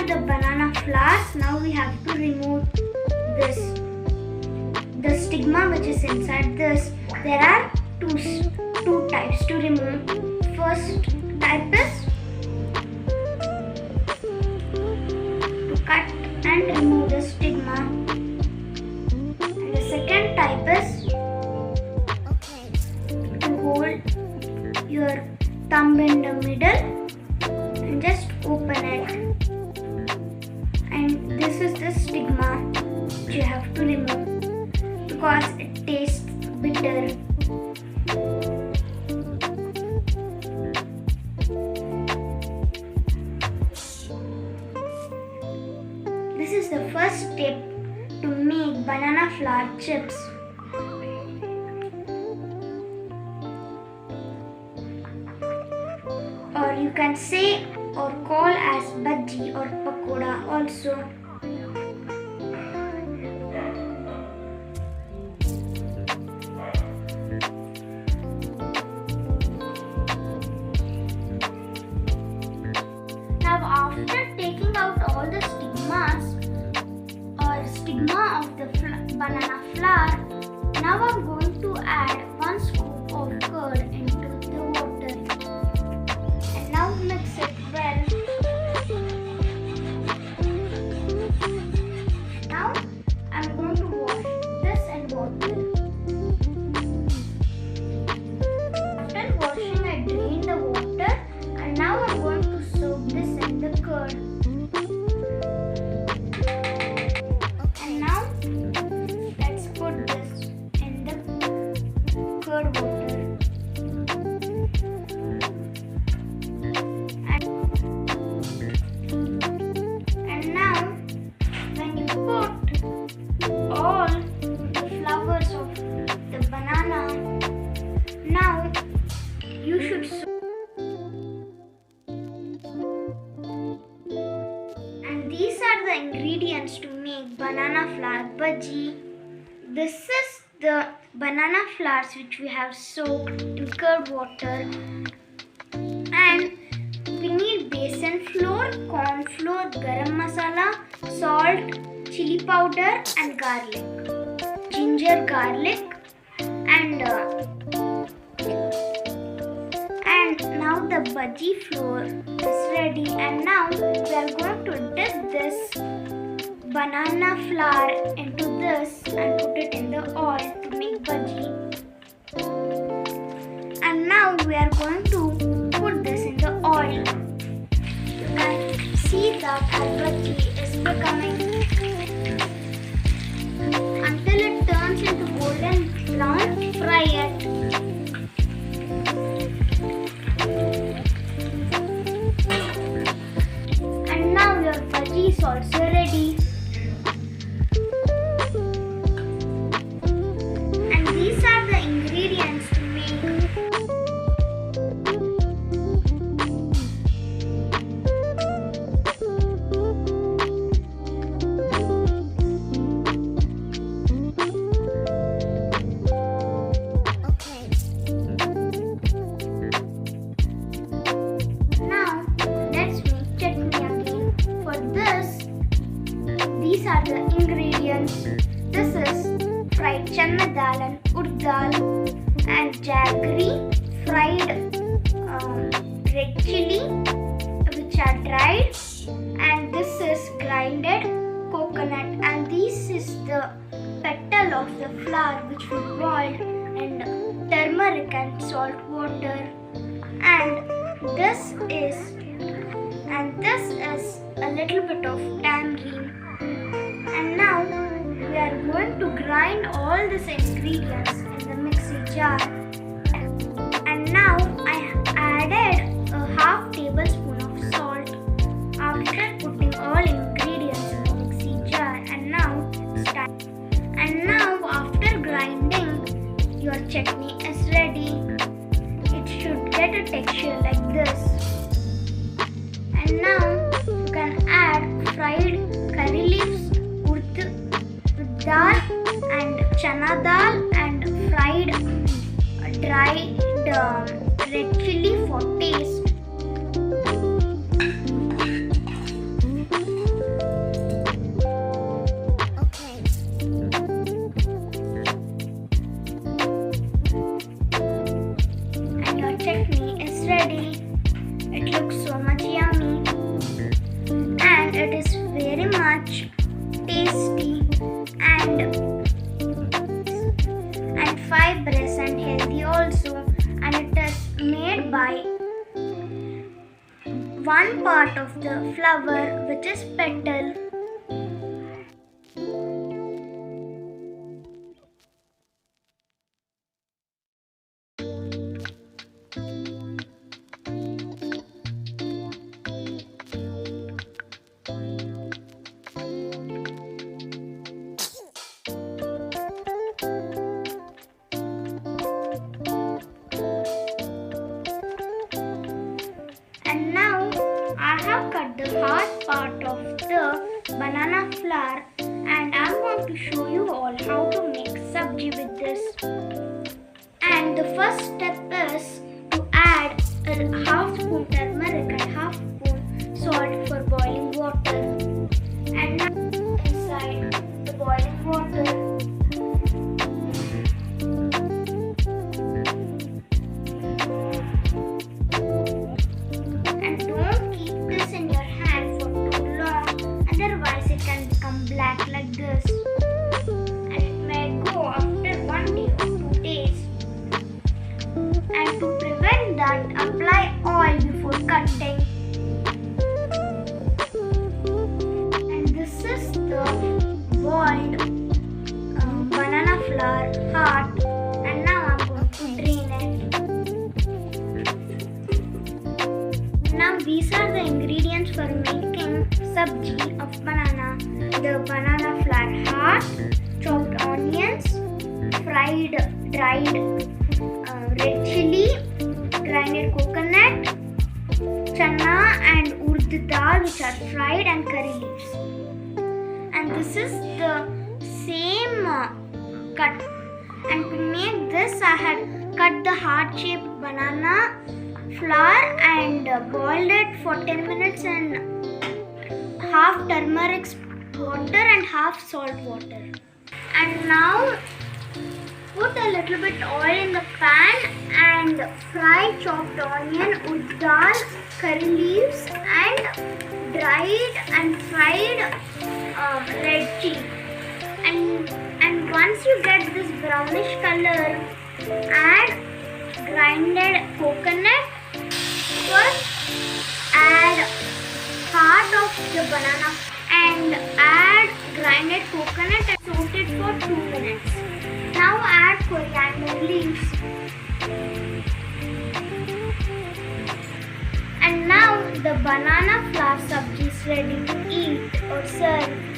are the banana flowers. Now we have to remove the stigma which is inside this. There are two types to remove. First type is to cut and remove the stigma, and the second type is to hold your thumb in the middle and just open it, and this is the stigma which you have to remove because it tastes bitter. This is the first step to make banana flour chips. Or you can say or call as bhaji or pakoda also. Now after taking out all the stigma of the banana flour, now I'm going to add 1 scoop of curd into the water, and now mix it well. Now I'm going to wash this in water. After washing, I drain the water, and now I'm going to soak this in the curd. And now let's put this in the curd water. And now when you put all the flowers of the banana, now you should soak. And these are the ingredients to make banana flour bhaji. This is the banana flours which we have soaked in curd water, and we need besan flour, corn flour, garam masala, salt, chili powder and garlic, ginger garlic, and now the bhaji flour is ready, and now we are going to dip this banana flour into this and put it in the oil to make bhaji. And now we are going to put this in the oil. You can see that our bhaji is becoming until it turns into golden brown. Fry it. And now your bhaji is also ready. And these are the ingredients to make. Now let's make chutney again. For this, these are the ingredients. This is fried chana dal and urd dal, and jaggery, fried red chili which are dried, and this is grinded coconut, and this is the petal of the flour which we boiled in turmeric and salt water, and this is a little bit of tamarind. And now we are going to grind all these ingredients in the mixie jar. And now I added a half tablespoon of salt after putting all ingredients in the mixie jar. And now after grinding, your chutney is ready. It should get a texture like this. And now you can add fried curry leaves, urd with dal and chana dal, and fried dried red chili for taste. one part of the flower, which is petal. And now I have cut the hard part of the banana flower, and I want to show you all how to make sabji with this. And the first step is to add a half spoon turmeric and half spoon salt for boiling water. And now inside the boiling water, otherwise it can become black like this, and it may go after 1 day or 2 days. And to prevent that, apply oil before cutting. And this is the boiled banana flower heart, and now I'm going to drain it. Now these are the ingredients for making sabji of banana: the banana flower heart, chopped onions, fried dried red chili, grinded coconut, chana and urd dal, which are fried, and curry leaves. And this is the same cut. And to make this, I had cut the heart-shaped banana flour and boiled it for 10 minutes in half turmeric water and half salt water. And now put a little bit oil in the pan and fry chopped onion, urd dal, curry leaves, and dried and fried red chili. And once you get this brownish color, add grinded coconut. First, add part of the banana and add grinded coconut and soak it for 2 minutes. Now add coriander leaves. And now the banana flour sabji is ready to eat or serve.